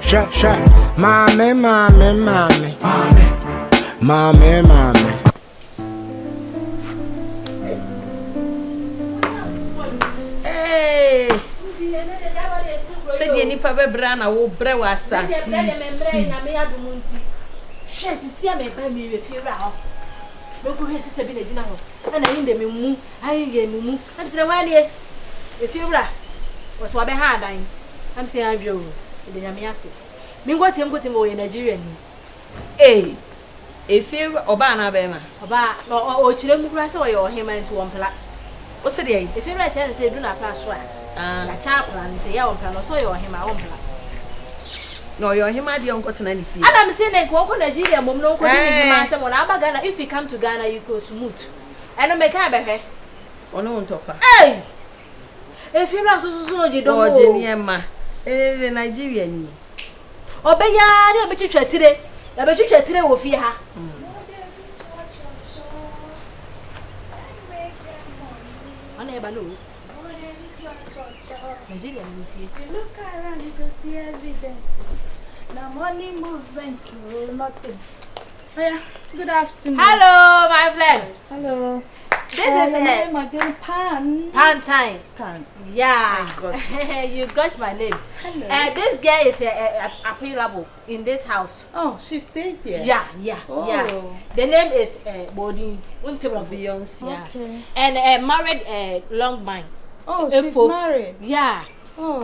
Sha, mommy. Hey, said any papa brana will brew us. She see me by me if you are. Look who sister been a dinner. And I in the mumu, I get mumu. I'm saying, well, if you are was what behind. I'm saying, I've you. The Yamiasi. Mean what I'm going to Nigerian. Hey, if you Obana Bema, Oba, or children grass or him into one plat. What's the day? If you reach and say, do not pass one. A chaplain to your plan or so your him, I won't plat. No, you're him, I don't got any fear. And I'm saying, I walk on Nigeria, Mom, no, master, when I'm Ghana. If you come to Ghana, you go smooth. I don't make her. Or no one talk. Hey! If you are so, you don't know, Jenny, ma. The Nigerian. Obey ya, I bet you today. I bet you today will fear her. I never know. Nigerian, you look around, you can see evidence. Now, money movement, nothing. Oh, yeah. Good afternoon. Hello, my friend. Hello. This is name again, Pantan. Pan. Yeah. I got it. You got my name. Hello. This girl is available in this house. Oh, she stays here? Yeah. Oh. Yeah. The name is Body Beyonce. Yeah. Okay. And married long man. Oh, she's married? Yeah. Oh,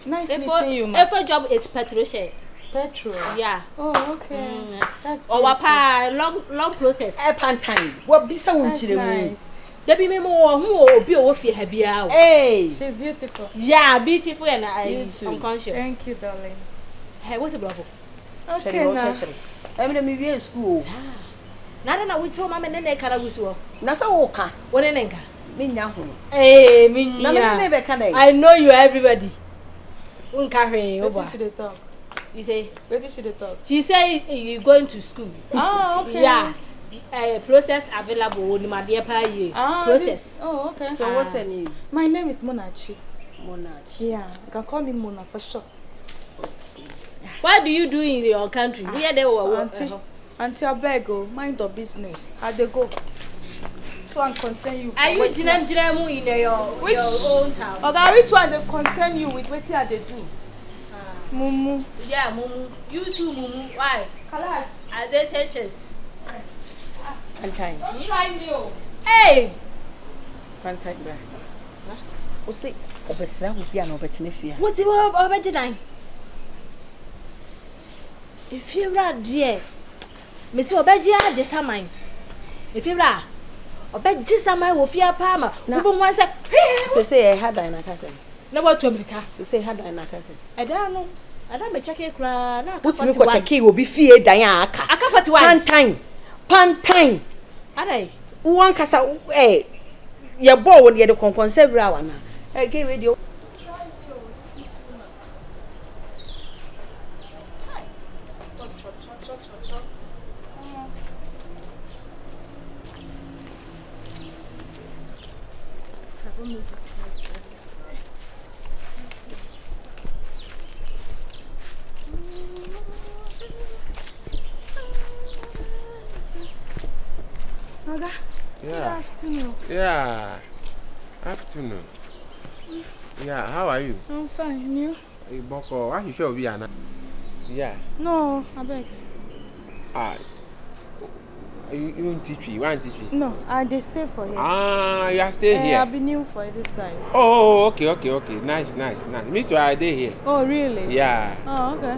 nice meeting you, ma. Her job is Petroshe. Petrol? Yeah. Oh, okay. That's long process. Pantan. What be so nice. Debbie Memo, who will be over here. Hey, she's beautiful. Yeah, beautiful and unconscious. Thank you, darling. Hey, what's the bravo? Okay, now. I'm going to be in school. Now, we told Mamma and then Caraguso. Nasa Oka. What an anchor. Hey, I know you, everybody. What should they talk? You say, where should they talk? She say you going to school. Oh, okay. Yeah. Process available in my dear pie. Process. Oh, okay. So what's your name? My name is Monachi. Monachi. Yeah, you can call me Mona for short. What do you do in your country? Where they were Auntie Abego, mind your business. How they go? Which one concern you? Are you Jinamu in your own town? Okay, which one they concern you with? What they do? Mumu. Yeah, Mumu. You too, Mumu. Why? Kalas. As they teachers. Pantan. Don't try me. Hey! Pantan. What's it? Obesra will be an opportunity. What's the word of Obedina? If you're right, dear, Mr. Obedia, just a mine. If you're right, Obed just a mine will fear Palmer. No one wants a say I had a cousin. No, what to America? To say had a cousin. I don't know. I don't be checking cry. What's me what a key will be fear Diana. I can't for one Pantan. Are they? One casa, eh? Your boy would get a concern. I gave radio. Oga, good afternoon. Yeah, afternoon. Yeah, how are you? I'm fine, and you? Hey, Boko, why you sure we are not? Yeah. No, I beg. You don't teach me, you want to teach me? No, I just stay for here. You are staying here? I've been new for this side. Oh, okay. Nice. Me too, I stay here. Oh, really? Yeah. Oh, okay.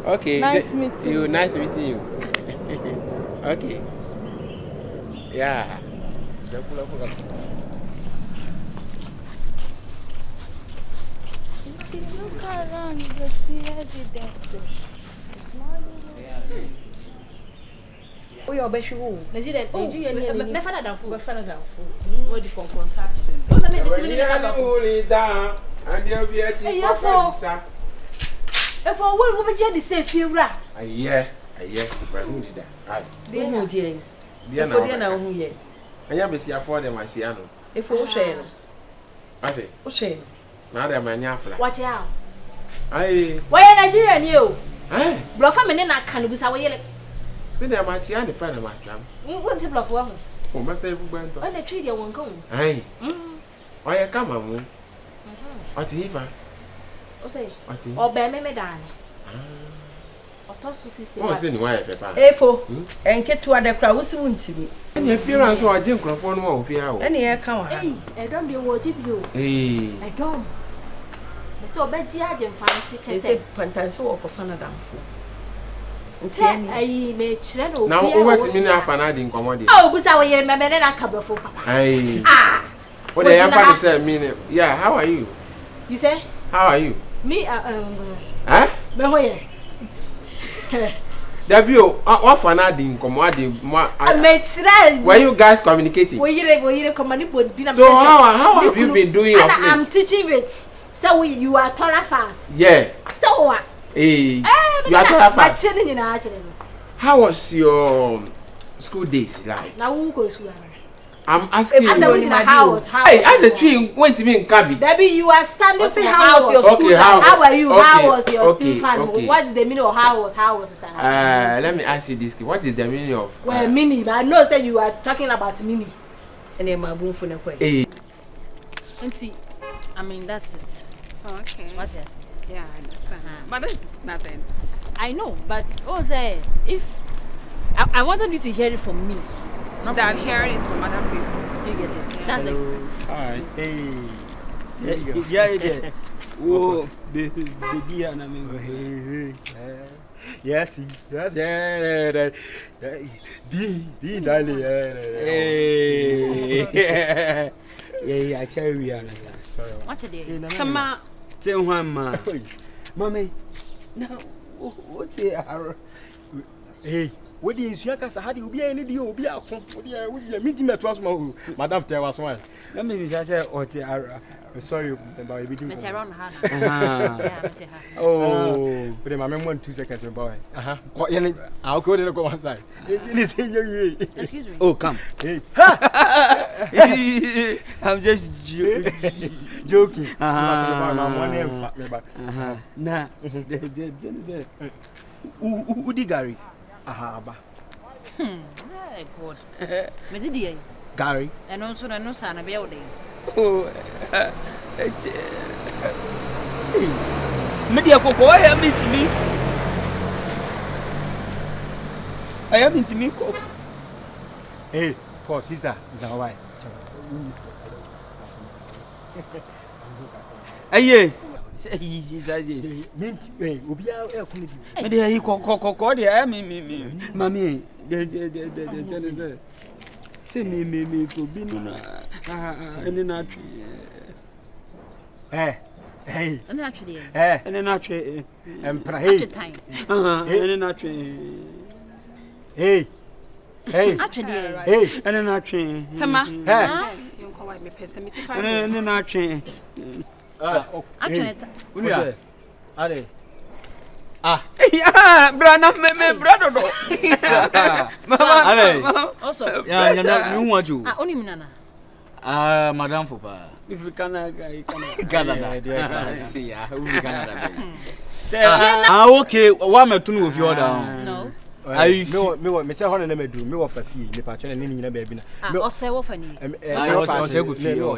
Okay. Nice meeting you. Nice meeting you. Okay. Yeah. If you look around, you will see evidence. We are best you. Nigeria, my father down food. What do you call Confrontations? What I made it to me down, and there'll be a if I will over the safe here. Yeah, but who did that? Dear, no, dear. Dear, now, who ye? I am busy for them, I see. If we share, I say, share. now they're my nyafla. Watch out. Aye. Why are Nigerian you? Eh? Bluff a minute, I can't be so yelling. When I match you, I depend on my jam. What's the bluff one? Oh, myself, went On the tree, you won't go. Aye. Why I come on? What's he for? Oh, say, What's he? or bear me, madame. Or toss sister. What's in wife, Papa? Efo, and get to other crowd, who's soon to me. And you feel as though I didn't confront one of you. Any air come. Hey, I don't do what you. Hey. I don't. So, bad judge and fancy They say pantan so walk of another fool. I may channel. Now, what's the meaning of an adding commodity? Oh, but I will remember that I come for Papa. Aye. Ah! What the Papa said, meaning, yeah, how are you? You say? How are you? Me, Huh? Behoye. W, what for an adding commodity? I made sure. Were you guys communicating? Well, you command dinner. So, how have you been doing of I'm late? teaching it. So, you are taller fast. Yeah. So, what? Hey, you are taller fast. Actually, How was your school days like? now who goes to I'm asking you. As I went to the house, Hey, as a tree went to me in Kabi. Debbie, you are standing. Say how was your school? Okay, How are you? Okay, How was your okay, Stefan? okay. What is the meaning of how was Let me ask you this. What is the meaning of? Well, mini, but I know say you are talking about mini. And then my boom for the quay. Hey. And see, I mean, that's it. Oh, okay. What else? Yeah, I understand. But that's nothing. I know, but say if I wanted you to hear it from me. Not That from me. hearing it from other people. Do you get it? That's it. Alright. Hey. There you go. Yeah. Oh, baby, and I mean, yes, yeah. Be darling. Hey. Yeah, I tell you, understand. Sorry. Watch it there. Sama. Tell one man. Mommy, now, what's it? Hey. What is your case? How do you be any deal? Be a meeting at was my Madame Terras one. Let me say, sorry about everything. Let's around her. Yeah, oh, but my mom went 2 seconds, boy. I'll go to go one side. Excuse me. Oh, come. Hey. I'm just joking. Nah, Udigari. Ahaba. Hey, God. Me did you? Gary. And also, no son of your day. Oh, Media Coco, I am into me. I am into me. Hey, poor sister, now why? Aye. Mint, will be our air quality. And there he called me, Mammy. Say me, could be and then I hey, And actually, and then I and pray time. And then I hey, Actually, hey, and then I train. Sama. You call me Penta. and then I train. actually, We are. Yeah, brother, me brother. Mama, also, yeah, you want you. only Minana. Madame Fupa. If we Canada, see, Canada. Say, okay, one me tunu of your down. No. I me say hono na me do me wo fa fie me pa chene ni na ba bi na O say wo fa ni. I say go fie no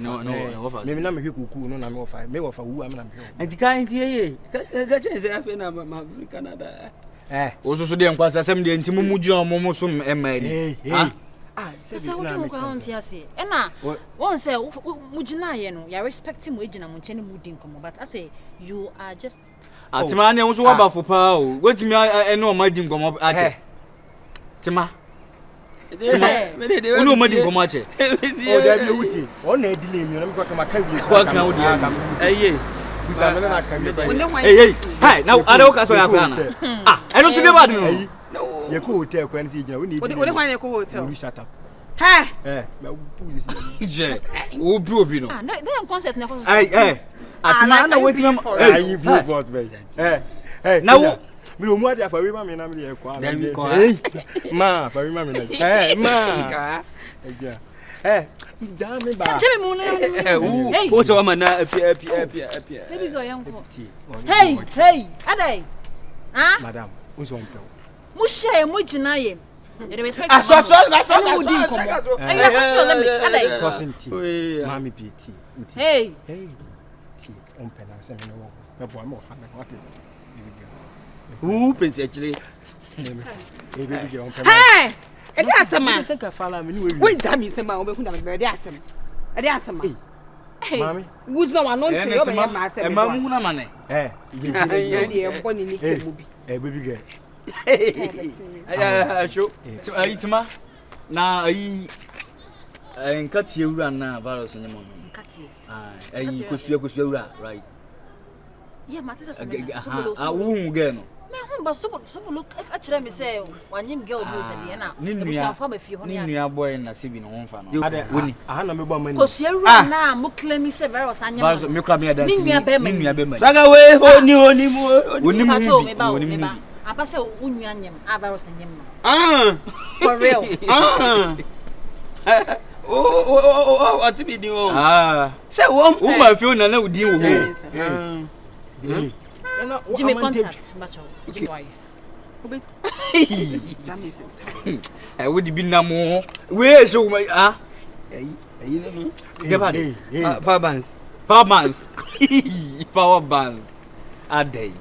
wo fa Me na me hwekuku no na me wo fa wu am na me. Antika ntie ga chen say afi na ma Canada wo so de nkwasa sem de nti mu gina mo so emma ni Say wo do ko on ti ase. E na won say mu gina ye no ya respect mu gina mu chene mu din komo but I say you are just Atima na so waba fo pa o wetimi eno ma di ngomo ache Tima Unu ma di ngomo ache O da bi wuti o na edile mi na me ko ka maka wi kwa kan wo di eye bisa me na ka mi ba hey hi now ada ka so ya kwa na eno so de bad no ye ko hotel kwa ni si gina woni Ode hwan ye ko hotel. Olu shut up Ha. me pu si je obi no na dem concert na ko so. Atima na wetimi you be for us be na wo mi o mu ade afa wi ma me na me ye kwa Then we call ma fa wi ma me na ma Jammy ba. Tell me, hey, What's your man? Baby girl, young. Hey, Ade. Ah, Madam, who's on pill? Musha, Mujinaye. You respect. That's limits, Ade. Cousin T. Mammy PT. Hey, T. On pen and send me no more fan. What? Who pins actually? Hey! Edi asema. Seka fala me ni We jami sema obe huna me edi asema. Edi asema. Hey. Mami. Would no one know say obe ya ma asema. E ma mu huna mane. Ye dey mboni ni kemu bi. Baby girl. Show. Itima. Na ayi nkati ewura na virus nyemo no. Nkati. Ayi kosua ewura, right? Yeah, Matisa Sobolo. Wu ge no. Me hu ba sobolo akire me say wanyim girl do say dey na. Ni nua boy na sibi no honfa no. Woni. Aha na me bo mani. Kosua na mo claim me say virus anyam. Virus me kra me ada si. Ni nua be ma. Swaga we oni mu bi. Apa say unua anyam, a virus anyam no. For real. Atibi di o. Say wo ma fi ona na udi wo. Jimmy contact, macho. Jimmy why? Obe. Jami se. Wo di bi na mo. We so ayi no. Power bands. Power bands. Adey.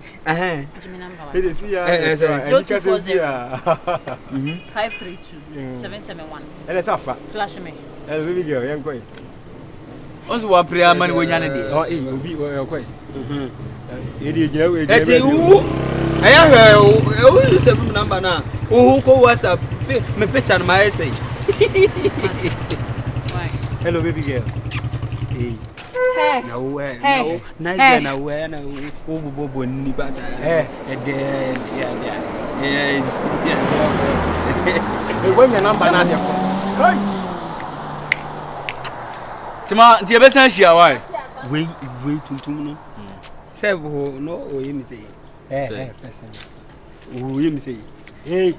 Jimmy number. Hey, see ya. 532-771. Ele safa. Flash me. Baby girl, yan koi. Once wa prayer man we nya ne de. Obi yan koi. Edi gina we gina. Eti wu. Aya hwe o se bi number na. O ko WhatsApp me picture na my say. Hello baby girl. Hey. Na we. Nice na we na o bobo ni ba ta. Yes. E wanya number na de ko. Hey. Tima ti e be san hia why? We tuntum no. Say ho no o yemi say. Person. O yemi say. Hey.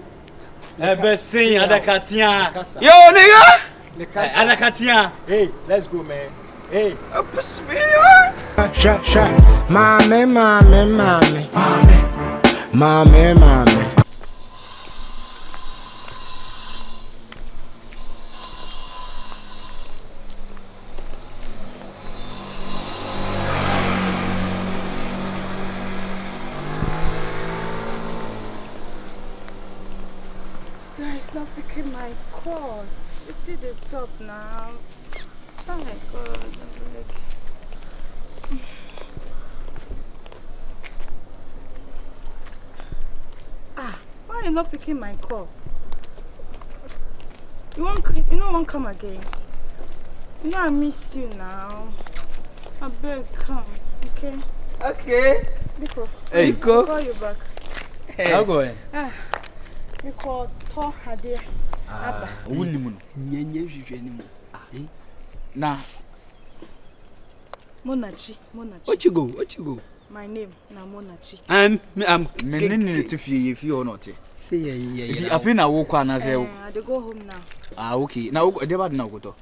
Ebesin adakatia. Yo nigga. Adakatia. Hey, let's go man. Hey. Sha. Mame. It's not picking my course. It's in the shop now. Oh my God, why are you not picking my call? You won't come again. You know I miss you now. I beg, come, okay? Okay. Biko. Hey, I'll call you back. How going? Biko, to Hadia. Wuni mu no. Nyenye hwehwe ni mu. Na Monachi. What you go? My name na Monachi. I'm menene to fie or not. Say yeah. I feel na wo kwa na say. I dey go home now. Okay. Now dey bad na go to.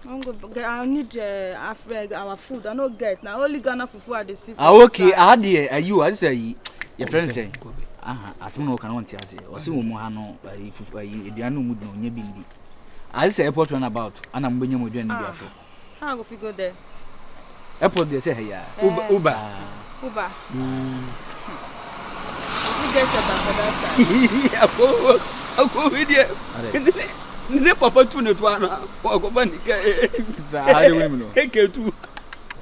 I need our food. I no get. Now only Ghana fufu I dey see. Okay. I had you I say your friend say. Asem no kan won ti ase. O se wo mu ha no fufu eduano mu no nya bindi. I say airport run about ana mbenya mo dwan bi ato. How go fit go there? Airport they say here. Uber. You get your back for that side. Ako with you. Ne papa tu ne to ana. Wa go fa nika. Za ha de woni no. Eke tu.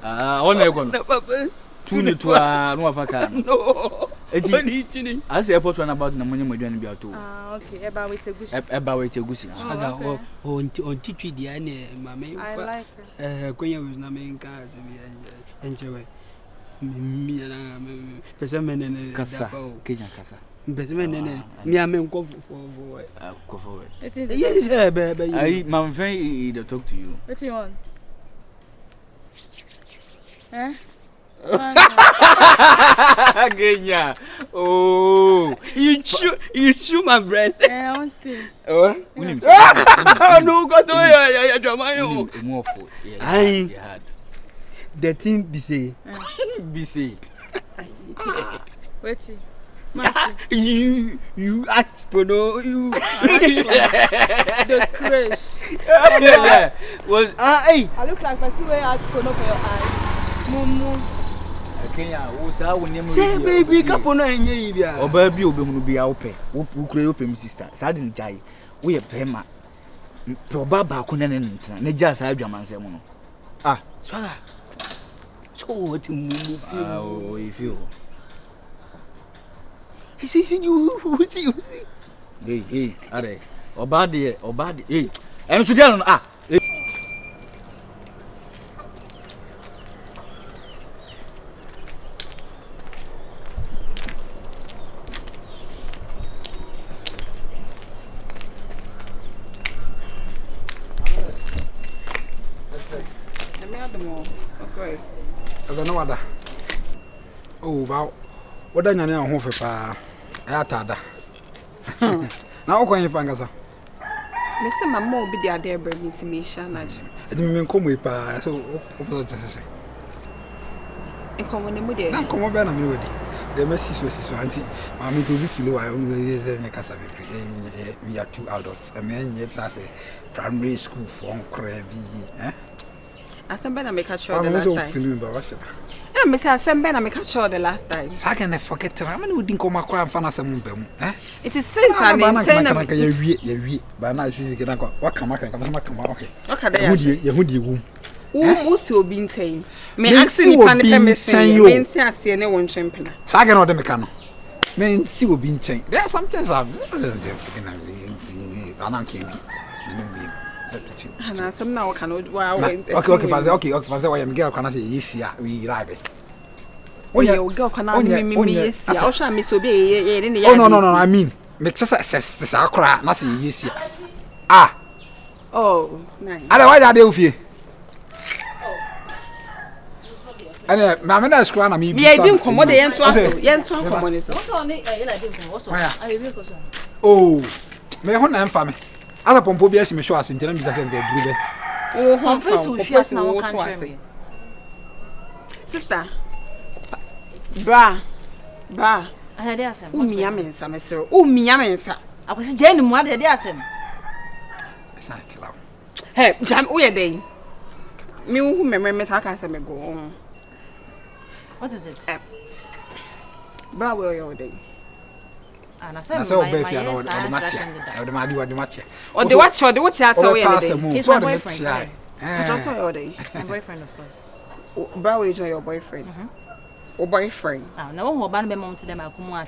On na go no. Papa tu ne to a no afa ka. No. Eti chini. I say airport run about na monye modwan bi ato. Okay. Eba with egusi. Swaga on titwi dia ne mame I like it. Kwenya we na me nka se bi enjewe. Mi na pese menene kasa. Kenya kasa. Pese menene mi ame nko forward. Yes, baby. I man friend they talk to you. What you want? Genya. Oh, you chew my breast. I want see. Oh, no, got to drama. More food. I the thing be say. Wait. You act no you The crash. Was I look like I see where I put up your eyes. Mumu. Kenya, wo sa wo nemu. say baby kapo na enye bia. Oba bi obehunu bia wo pe. Wo kure wo pe mi sister. Sa de njai. Wo ye pema. Pe oba ba ko na ne ntina. Na ja sa adwamanse mu no. Ah, Swaga. So what mumu feel? Oh, you feel. He says you see. Hey, are. Oba de, hey. Eno so dia no ah. No wada. Oh, wow. What do you know? Home for Atada. Now, going fangasa. Mr. Mamma be the idea, baby, to me, Shanaj. It mean come with pa, so opposite to say. And come on the mood. Now, come on, I'm ready. The message was so auntie. Mammy to be feel I only is in a casa. We are 2 adults. A man yet as a primary school for crabby, eh? I stand by and make a show the last time. Feeling about I miss I stand by and make a show the last time. So I can forget to ramen who didn't come across and find some eh? It is since I mean, saying but now she can go. What come back? Okay. Okay, Yahudi. Who's you been saying? May I see you permission? You mean, see anyone champion. So I can order mechanic. Men see you being changed. There are some things I've and some now cannot. Okay, Fancy, why I'm girl can I say yes, yeah, we live. Oh, you go can I miss? I shall miss obey. Oh, no, I mean, make success, I'll cry, nothing yes, yeah. Ah, oh, nice. Otherwise, I do with you. And my man is crying. Me, I didn't come on the end to us. Oh, may I want family? As a pompo be as me show us in terms of the brother. Oh, home first now country. Sister. Bra. I had asked him. Me amensa, Mister. Oh, me amensa. I was Jenny more than asked him. Hey, Jam, where they? Me who remember how can I go on? What is it? Bra, where are you day? And I said, so baby, I know the match. I the match. Or the watch, I saw yesterday. He's my boyfriend. I just saw your day. My boyfriend, of course. Bra, is your boyfriend? Oh, boyfriend. No one will be mom to them. I'll come on.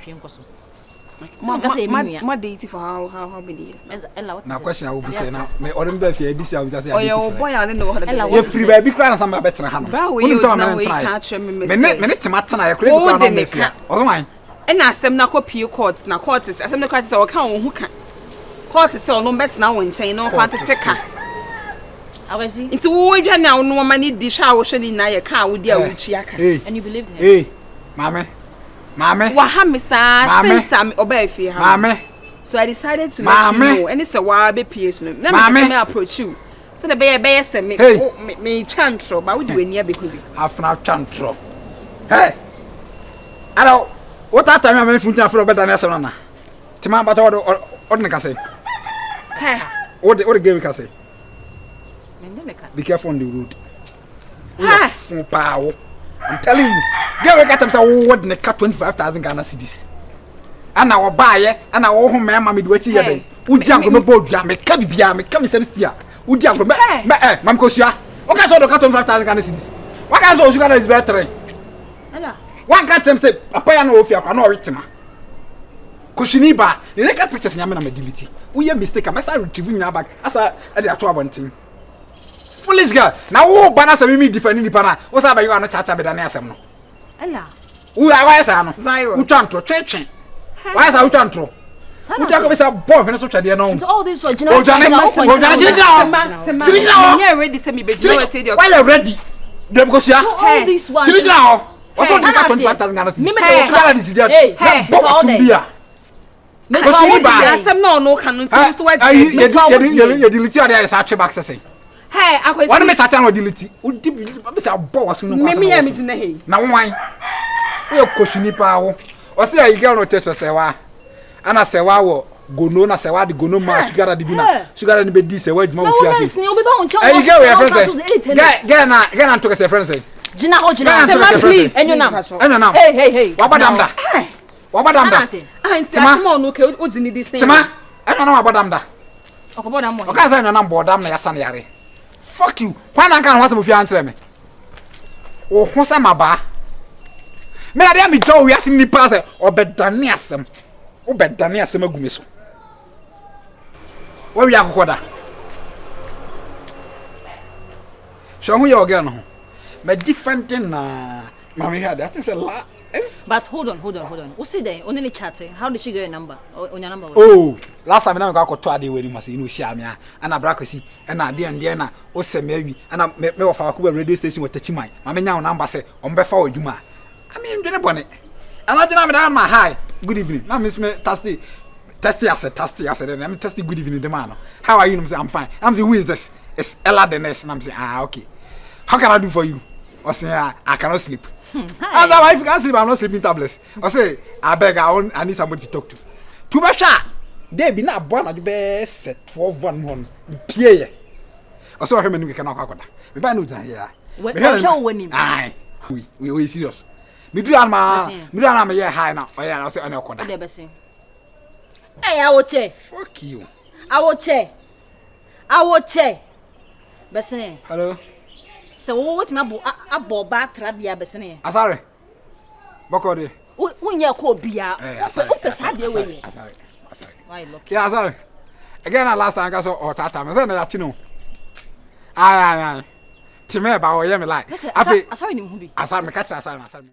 My dating for how many years? Now, question I will be saying now. May order be here this year. Oh, your boy, I don't know how to. If free baby cry, some better hand. Bra, we can't remember. Minute tomato, I create one. Oh, my. And I said, na copy courts, na courts, as I'm the courts or count who can. Court is so no better now in chain, no fancy take. I was into wood now, no money dish out in a car with your Chiaka. And you believed him? Hey, Mamma, what ham, since I'm obey fear, Mamma. So I decided to let you know, and it's a wild baby. Mamma, may approach you. So the bear send me chantro, but we do near because I've now chantro. Hey, hello. What time am I from better than Esana? Timam, but what can say? What the game can say? Be careful on the road. For power. I'm telling you, get at them say what the cut 25,000 Ghana cedis. And our buyer and our home mammy do what you have. Would you go board jam, make cabby, make come here. Would you go back? Mamcosia? What can I cut 25,000 Ghana cedis? What can I do is better? One got them say, a piano of your panorama. Kushiniba, the naked pictures in Yamanability. We are mistaken. I started retrieving your back as a one thing. Foolish girl. Now, oh, Banas and me defending the pana. What's up? You are not chatting with an answer. Ella. Who are Viral. Who can't throw church? Why is I can't throw? Who talk about a boy when I saw you know? All this was Johnny. Ready, send me, but you know, why are ready? All these ones. What's on the 25,000 Ghana? Me Hey, boss Sumbia. Me asem no no kan nti so wa you delete your there say back say. Hey, akwesi. What me chat no delete. Udi be say abo wasu no kwasa. Me ya me gina he. Na wan. We koshuni pa wo. O say you girl no test say wa. Ana say wa wo gono na say wa de gono ma sugar de bi na. Sugar de be di say wa djuma wo fiase. Hey, girl we friend say. Get na to say friend say. Gina ho gina. Say please. Enyo nam. Hey. Wabadamda. Wabadamda. Auntie, asmo no ke o gini this thing. Tima, enyo nam wabadamda. Okoboda mo. Oka say enyo nam bodam na yasa na yare. Fuck you. Why na kan hwasa mo fi antre me? O hwasa maba. Me na dia me do wi asim ni pa say obedane asem. Obedane asem agume so. Wa wi akokoda. So hu ye oga no. Me different na mama here that is a lot. But hold on. What's it there? Only chatting. How did she get your number? On your number? Oh, last time I got to ade we must you know share me and na brakwesi and na de na o se me and me of our radio station with Techimai. Mama nya number say on befa odwuma. I mean dwene bone. And I didn't have my hi. Good evening. Now miss me tasty as then I'm tasty good evening the man. How are you? I'm say I'm fine. I'm say who is this? It's Ella the nurse and I'm say okay. How can I do for you? I say I cannot sleep. As my wife can't sleep, I'm not sleeping tablets. I say, I beg, I need somebody to talk to. Too much. They be not born at the best set for 1 month. Pierre. I saw him and we cannot go. We buy no here. Aye. We serious. Me do am here high now. Oh yeah, I say on your corner. Hey, I will check. Fuck you. I will check. Bessie. Hello. So what my abo ba trabia besene. Asare. Bokode. When you call bia. Asare. Why look? Yeah, sorry. Again, last time I saw or tata. I said that you know. Aye. Time ba o ye me like. Asare ni mu bi. Asare me catch asare.